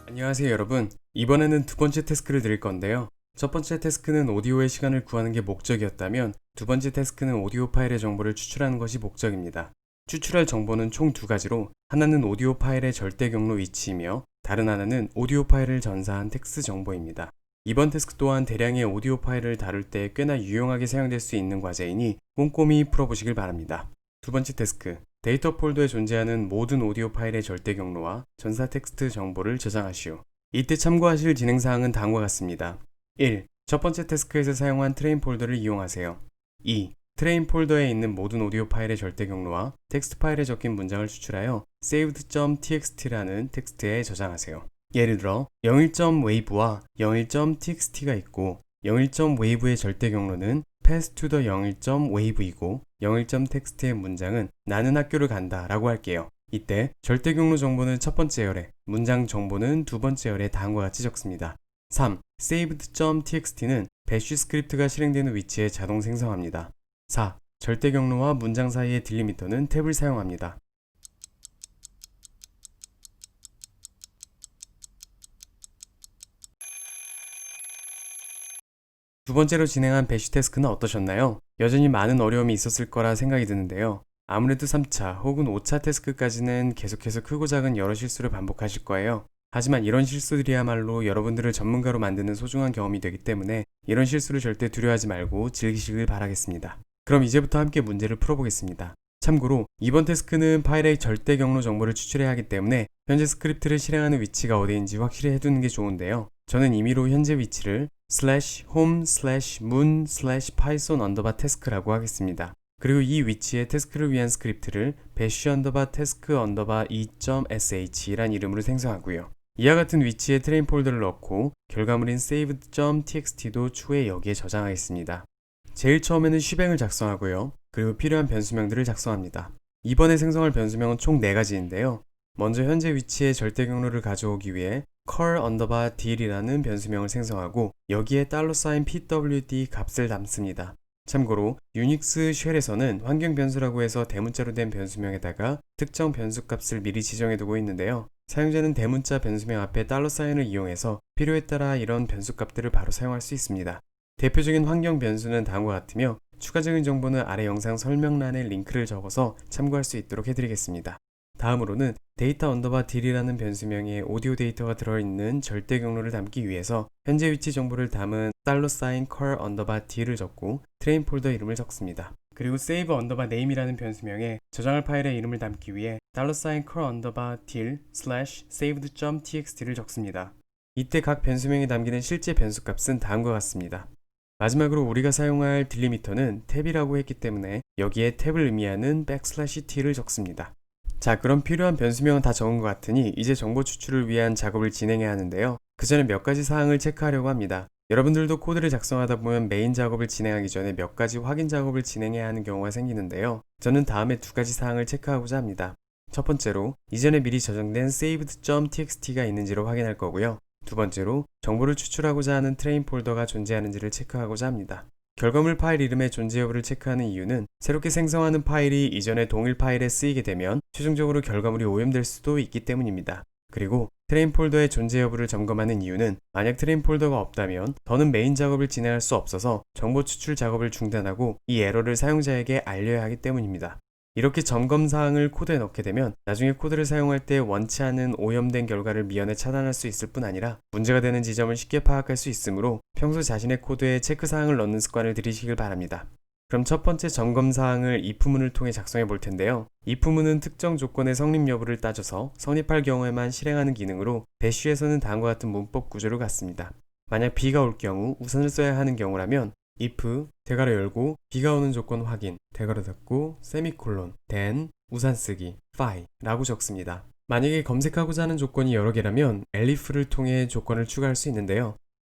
안녕하세요 여러분. 이번에는 두 번째 태스크를 드릴 건데요. 첫 번째 태스크는 오디오의 시간을 구하는 게 목적이었다면 두 번째 태스크는 오디오 파일의 정보를 추출하는 것이 목적입니다. 추출할 정보는 총 두 가지로 하나는 오디오 파일의 절대 경로 위치이며 다른 하나는 오디오 파일을 전사한 텍스트 정보입니다. 이번 태스크 또한 대량의 오디오 파일을 다룰 때 꽤나 유용하게 사용될 수 있는 과제이니 꼼꼼히 풀어보시길 바랍니다. 두 번째 태스크, 데이터 폴더에 존재하는 모든 오디오 파일의 절대 경로와 전사 텍스트 정보를 저장하시오. 이때 참고하실 진행사항은 다음과 같습니다. 1. 첫 번째 태스크에서 사용한 트레인 폴더를 이용하세요. 2. 트레인 폴더에 있는 모든 오디오 파일의 절대 경로와 텍스트 파일에 적힌 문장을 추출하여 saved.txt라는 텍스트에 저장하세요. 예를 들어 01.wave와 01.txt가 있고 01.wave의 절대 경로는 pass to the 01.wave이고 01.txt의 문장은 나는 학교를 간다 라고 할게요. 이때 절대 경로 정보는 첫 번째 열에, 문장 정보는 두 번째 열에 다음과 같이 적습니다. 3. saved.txt는 배쉬 스크립트가 실행되는 위치에 자동 생성합니다. 4. 절대 경로와 문장 사이의 딜리미터는 탭을 사용합니다. 두 번째로 진행한 배쉬 태스크는 어떠셨나요? 여전히 많은 어려움이 있었을 거라 생각이 드는데요. 아무래도 3차 혹은 5차 태스크까지는 계속해서 크고 작은 여러 실수를 반복하실 거예요. 하지만 이런 실수들이야말로 여러분들을 전문가로 만드는 소중한 경험이 되기 때문에 이런 실수를 절대 두려워하지 말고 즐기시길 바라겠습니다. 그럼 이제부터 함께 문제를 풀어보겠습니다. 참고로 이번 태스크는 파일의 절대 경로 정보를 추출해야 하기 때문에 현재 스크립트를 실행하는 위치가 어디인지 확실히 해두는 게 좋은데요. 저는 임의로 현재 위치를 /home/moon/python_task라고 하겠습니다. 그리고 이 위치에 태스크를 위한 스크립트를 bash_task_2.sh 란 이름으로 생성하고요. 이와 같은 위치에 트레인 폴더를 넣고 결과물인 saved.txt도 추후에 여기에 저장하겠습니다. 제일 처음에는 쉬뱅을 작성하고요. 그리고 필요한 변수명들을 작성합니다. 이번에 생성할 변수명은 총 4가지인데요. 먼저 현재 위치에 절대 경로를 가져오기 위해 cur_deal이라는 변수명을 생성하고 여기에 $pwd 값을 담습니다. 참고로 유닉스 쉘에서는 환경 변수라고 해서 대문자로 된 변수명에다가 특정 변수 값을 미리 지정해두고 있는데요. 사용자는 대문자 변수명 앞에 $을 이용해서 필요에 따라 이런 변수 값들을 바로 사용할 수 있습니다. 대표적인 환경 변수는 다음과 같으며 추가적인 정보는 아래 영상 설명란에 링크를 적어서 참고할 수 있도록 해드리겠습니다. 다음으로는 data_deal이라는 변수명에 오디오 데이터가 들어있는 절대 경로를 담기 위해서 현재 위치 정보를 담은 $cur_deal을 적고 트레인 폴더 이름을 적습니다. 그리고 save_name이라는 변수명에 저장할 파일의 이름을 담기 위해 $cur_deal/saved.txt를 적습니다. 이때 각 변수명이 담기는 실제 변수값은 다음과 같습니다. 마지막으로 우리가 사용할 딜리미터는 탭이라고 했기 때문에 여기에 탭을 의미하는 \t를 적습니다. 자, 그럼 필요한 변수명은 다 적은 것 같으니 이제 정보 추출을 위한 작업을 진행해야 하는데요. 그 전에 몇 가지 사항을 체크하려고 합니다. 여러분들도 코드를 작성하다 보면 메인 작업을 진행하기 전에 몇 가지 확인 작업을 진행해야 하는 경우가 생기는데요. 저는 다음에 두 가지 사항을 체크하고자 합니다. 첫 번째로 이전에 미리 저장된 saved.txt가 있는지를 확인할 거고요. 두 번째로 정보를 추출하고자 하는 트레인 폴더가 존재하는지를 체크하고자 합니다. 결과물 파일 이름의 존재 여부를 체크하는 이유는 새롭게 생성하는 파일이 이전의 동일 파일에 쓰이게 되면 최종적으로 결과물이 오염될 수도 있기 때문입니다. 그리고 트레인 폴더의 존재 여부를 점검하는 이유는 만약 트레인 폴더가 없다면 더는 메인 작업을 진행할 수 없어서 정보 추출 작업을 중단하고 이 에러를 사용자에게 알려야 하기 때문입니다. 이렇게 점검 사항을 코드에 넣게 되면 나중에 코드를 사용할 때 원치 않은 오염된 결과를 미연에 차단할 수 있을 뿐 아니라 문제가 되는 지점을 쉽게 파악할 수 있으므로 평소 자신의 코드에 체크 사항을 넣는 습관을 들이시길 바랍니다. 그럼 첫 번째 점검 사항을 if문을 통해 작성해 볼 텐데요. if문은 특정 조건의 성립 여부를 따져서 성립할 경우에만 실행하는 기능으로 배쉬에서는 다음과 같은 문법 구조를 갖습니다. 만약 비가 올 경우 우산을 써야 하는 경우라면 if 대괄호 열고 비가 오는 조건 확인 대괄호 닫고 세미콜론 then 우산 쓰기 fine 라고 적습니다. 만약에 검색하고자 하는 조건이 여러 개라면 elif를 통해 조건을 추가할 수 있는데요.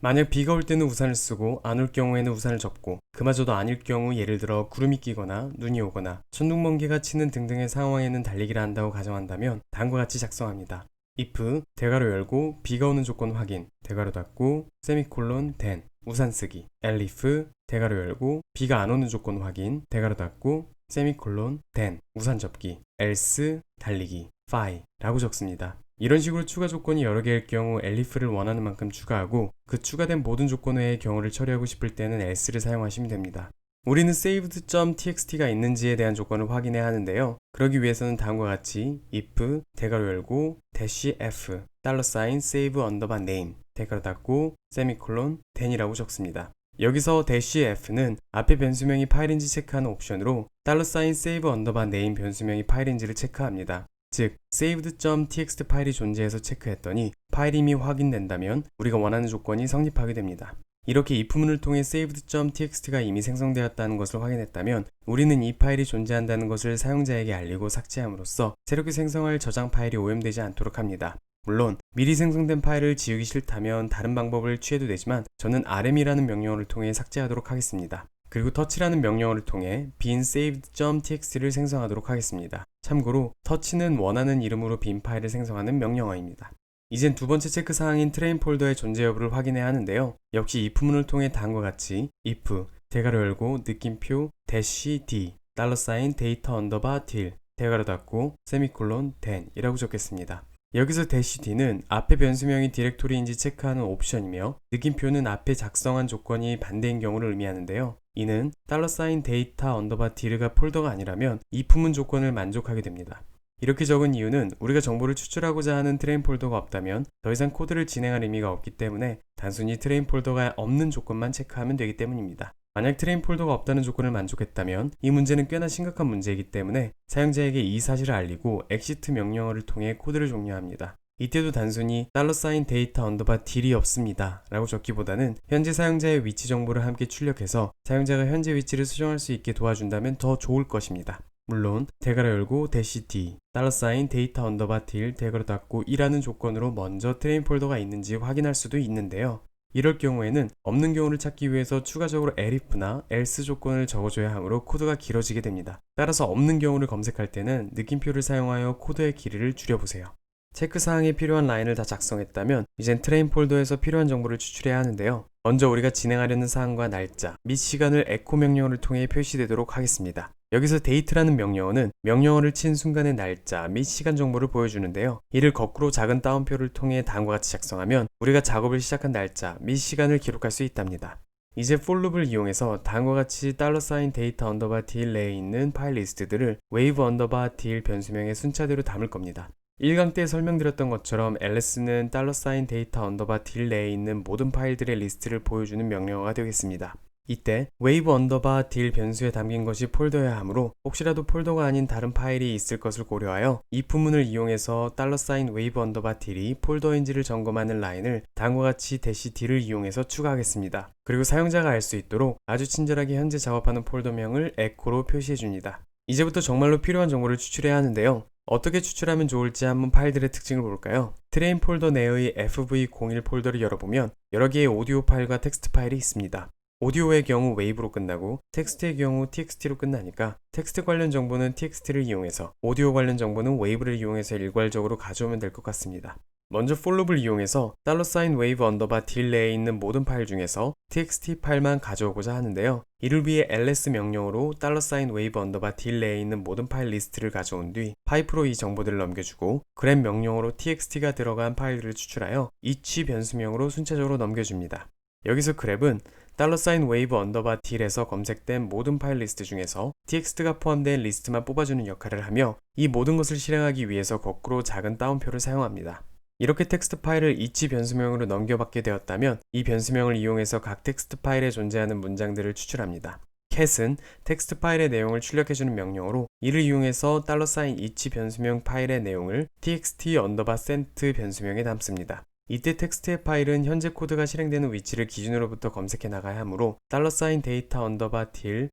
만약 비가 올 때는 우산을 쓰고 안 올 경우에는 우산을 접고 그마저도 아닐 경우 예를 들어 구름이 끼거나 눈이 오거나 천둥 번개가 치는 등등의 상황에는 달리기를 한다고 가정한다면 다음과 같이 작성합니다. if 대괄호 열고 비가 오는 조건 확인 대괄호 닫고 세미콜론 then 우산 쓰기 elif 대괄호 열고 비가 안 오는 조건 확인 대괄호 닫고 세미콜론 then 우산 접기 else 달리기 fine 라고 적습니다. 이런 식으로 추가 조건이 여러 개일 경우 elif를 원하는 만큼 추가하고 그 추가된 모든 조건 외의 경우를 처리하고 싶을 때는 else를 사용하시면 됩니다. 우리는 saved.txt가 있는지에 대한 조건을 확인해야 하는데요. 그러기 위해서는 다음과 같이 if 대괄호 열고 -f $save name 대괄호 닫고 세미콜론 then이라고 적습니다. 여기서 -f는 앞에 변수명이 파일인지 체크하는 옵션으로 $save name 변수명이 파일인지를 체크합니다. 즉 saved.txt 파일이 존재해서 체크했더니 파일이 이미 확인된다면 우리가 원하는 조건이 성립하게 됩니다. 이렇게 if문을 통해 saved.txt가 이미 생성되었다는 것을 확인했다면 우리는 이 파일이 존재한다는 것을 사용자에게 알리고 삭제함으로써 새롭게 생성할 저장 파일이 오염되지 않도록 합니다. 물론 미리 생성된 파일을 지우기 싫다면 다른 방법을 취해도 되지만 저는 rm이라는 명령어를 통해 삭제하도록 하겠습니다. 그리고 touch라는 명령어를 통해 빈 saved.txt를 생성하도록 하겠습니다. 참고로 touch는 원하는 이름으로 빈 파일을 생성하는 명령어입니다. 이젠 두 번째 체크 사항인 트레인 폴더의 존재 여부를 확인해야 하는데요. 역시 if문을 통해 다음과 같이 if 대괄호 열고 느낌표 -d $data_til 대괄호 닫고 세미콜론 then 이라고 적겠습니다. 여기서 -d는 앞에 변수명이 디렉토리인지 체크하는 옵션이며 느낌표는 앞에 작성한 조건이 반대인 경우를 의미하는데요. 이는 $data_dir가 폴더가 아니라면 if문 조건을 만족하게 됩니다. 이렇게 적은 이유는 우리가 정보를 추출하고자 하는 트레인 폴더가 없다면 더 이상 코드를 진행할 의미가 없기 때문에 단순히 트레인 폴더가 없는 조건만 체크하면 되기 때문입니다. 만약 트레인 폴더가 없다는 조건을 만족했다면 이 문제는 꽤나 심각한 문제이기 때문에 사용자에게 이 사실을 알리고 exit 명령어를 통해 코드를 종료합니다. 이때도 단순히 $data_dir이 없습니다 라고 적기보다는 현재 사용자의 위치 정보를 함께 출력해서 사용자가 현재 위치를 수정할 수 있게 도와준다면 더 좋을 것입니다. 물론 대괄호 열고 -d $data_dir 대괄호 닫고 이라는 조건으로 먼저 트레인 폴더가 있는지 확인할 수도 있는데요. 이럴 경우에는 없는 경우를 찾기 위해서 추가적으로 elif나 else 조건을 적어줘야 하므로 코드가 길어지게 됩니다. 따라서 없는 경우를 검색할 때는 느낌표를 사용하여 코드의 길이를 줄여보세요. 체크사항에 필요한 라인을 다 작성했다면 이젠 트레인 폴더에서 필요한 정보를 추출해야 하는데요. 먼저 우리가 진행하려는 사항과 날짜 및 시간을 echo 명령어를 통해 표시되도록 하겠습니다. 여기서 date라는 명령어는 명령어를 친 순간의 날짜 및 시간 정보를 보여주는데요. 이를 거꾸로 작은 따옴표를 통해 다음과 같이 작성하면 우리가 작업을 시작한 날짜 및 시간을 기록할 수 있답니다. 이제 for loop을 이용해서 다음과 같이 $data_dir 내에 있는 파일 리스트들을 wave_dir 변수명의 순차대로 담을 겁니다. 1강 때 설명드렸던 것처럼 ls는 $data_dir 내에 있는 모든 파일들의 리스트를 보여주는 명령어가 되겠습니다. 이때 wave_dir 변수에 담긴 것이 폴더여야 하므로 혹시라도 폴더가 아닌 다른 파일이 있을 것을 고려하여 if문을 이용해서 $wave_dir이 폴더인지를 점검하는 라인을 다음과 같이 -d를 이용해서 추가하겠습니다. 그리고 사용자가 알 수 있도록 아주 친절하게 현재 작업하는 폴더명을 echo로 표시해줍니다. 이제부터 정말로 필요한 정보를 추출해야 하는데요. 어떻게 추출하면 좋을지 한번 파일들의 특징을 볼까요? 트레인 폴더 내의 fv01 폴더를 열어보면 여러 개의 오디오 파일과 텍스트 파일이 있습니다. 오디오의 경우 wave로 끝나고 텍스트의 경우 txt로 끝나니까 텍스트 관련 정보는 txt를 이용해서 오디오 관련 정보는 wave를 이용해서 일괄적으로 가져오면 될 것 같습니다. 먼저 for loop을 이용해서 $wave_dir 내에 있는 모든 파일 중에서 txt 파일만 가져오고자 하는데요. 이를 위해 ls 명령어로 $wave_dir 내에 있는 모든 파일 리스트를 가져온 뒤 파이프로 이 정보들을 넘겨주고 grep 명령어로 txt가 들어간 파일들을 추출하여 each 변수명으로 순차적으로 넘겨줍니다. 여기서 grep은 $wave_dir에서 검색된 모든 파일 리스트 중에서 txt가 포함된 리스트만 뽑아주는 역할을 하며 이 모든 것을 실행하기 위해서 거꾸로 작은 따옴표를 사용합니다. 이렇게 텍스트 파일을 each 변수명으로 넘겨받게 되었다면 이 변수명을 이용해서 각 텍스트 파일에 존재하는 문장들을 추출합니다. cat은 텍스트 파일의 내용을 출력해주는 명령어로 이를 이용해서 $each 변수명 파일의 내용을 txt_sent 변수명에 담습니다. 이때 텍스트의 파일은 현재 코드가 실행되는 위치를 기준으로부터 검색해 나가야 하므로 $data_dir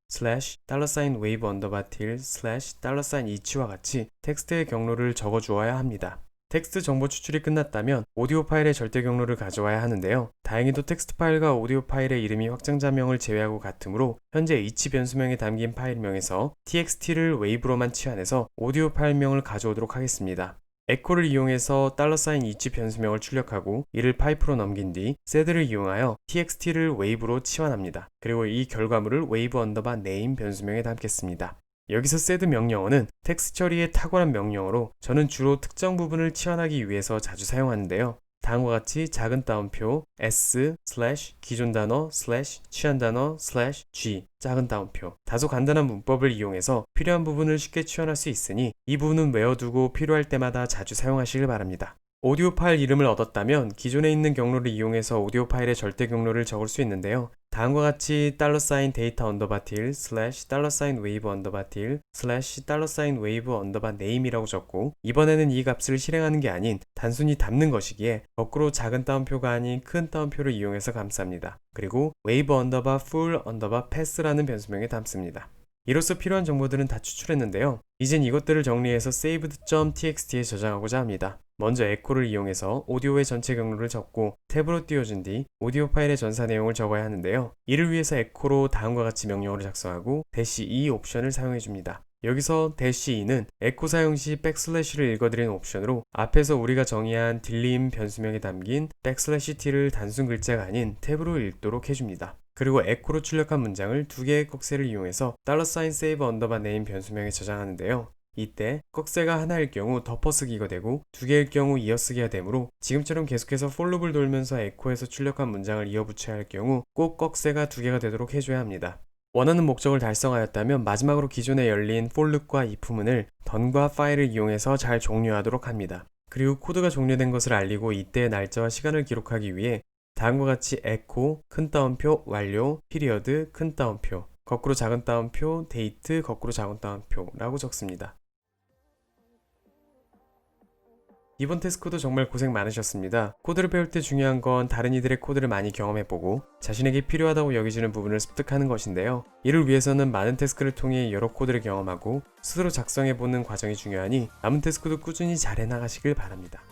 $wave_dir $each와 같이 텍스트의 경로를 적어 주어야 합니다. 텍스트 정보 추출이 끝났다면 오디오 파일의 절대 경로를 가져와야 하는데요. 다행히도 텍스트 파일과 오디오 파일의 이름이 확장자명을 제외하고 같으므로 현재 each 변수명에 담긴 파일명에서 txt를 wave로만 치환해서 오디오 파일명을 가져오도록 하겠습니다. echo를 이용해서 $each 변수명을 출력하고 이를 파이프로 넘긴 뒤 set를 이용하여 txt를 wave로 치환합니다. 그리고 이 결과물을 wave_name 변수명에 담겠습니다. 여기서 sed 명령어는 텍스트 처리에 탁월한 명령어로 저는 주로 특정 부분을 치환하기 위해서 자주 사용하는데요. 다음과 같이 작은 따옴표 s 기존 단어 취한 단어 g 작은 따옴표 다소 간단한 문법을 이용해서 필요한 부분을 쉽게 치환할 수 있으니 이 부분은 외워두고 필요할 때마다 자주 사용하시길 바랍니다. 오디오 파일 이름을 얻었다면 기존에 있는 경로를 이용해서 오디오 파일의 절대 경로를 적을 수 있는데요. 다음과 같이 $data_til $wave_til $wave_name이라고 적고 이번에는 이 값을 실행하는 게 아닌 단순히 담는 것이기에 거꾸로 작은 따옴표가 아닌 큰 따옴표를 이용해서 감쌉니다. 그리고 wave_full_pass라는 변수명에 담습니다. 이로써 필요한 정보들은 다 추출했는데요. 이젠 이것들을 정리해서 saved.txt에 저장하고자 합니다. 먼저 echo를 이용해서 오디오의 전체 경로를 적고 탭으로 띄워준 뒤 오디오 파일의 전사 내용을 적어야 하는데요. 이를 위해서 echo로 다음과 같이 명령어를 작성하고 -e 옵션을 사용해줍니다. 여기서 -e는 echo 사용 시 백슬래시를 읽어드리는 옵션으로 앞에서 우리가 정의한 딜림 변수명에 담긴 \t를 단순 글자가 아닌 탭으로 읽도록 해줍니다. 그리고 echo로 출력한 문장을 두 개의 꺽쇠를 이용해서 $save_name 변수명에 저장하는데요. 이때 꺽쇠가 하나일 경우 덮어쓰기가 되고 두 개일 경우 이어쓰기가 되므로 지금처럼 계속해서 for 룹을 돌면서 echo에서 출력한 문장을 이어붙여야 할 경우 꼭 꺽쇠가 두 개가 되도록 해줘야 합니다. 원하는 목적을 달성하였다면 마지막으로 기존에 열린 for 룹과 if문을 done과 file을 이용해서 잘 종료하도록 합니다. 그리고 코드가 종료된 것을 알리고 이때의 날짜와 시간을 기록하기 위해 다음과 같이 echo 큰 따옴표 완료 period 큰 따옴표 거꾸로 작은 따옴표 date 거꾸로 작은 따옴표라고 적습니다. 이번 테스크도 정말 고생 많으셨습니다. 코드를 배울 때 중요한 건 다른 이들의 코드를 많이 경험해보고 자신에게 필요하다고 여기지는 부분을 습득하는 것인데요. 이를 위해서는 많은 테스크를 통해 여러 코드를 경험하고 스스로 작성해보는 과정이 중요하니 남은 테스크도 꾸준히 잘 해나가시길 바랍니다.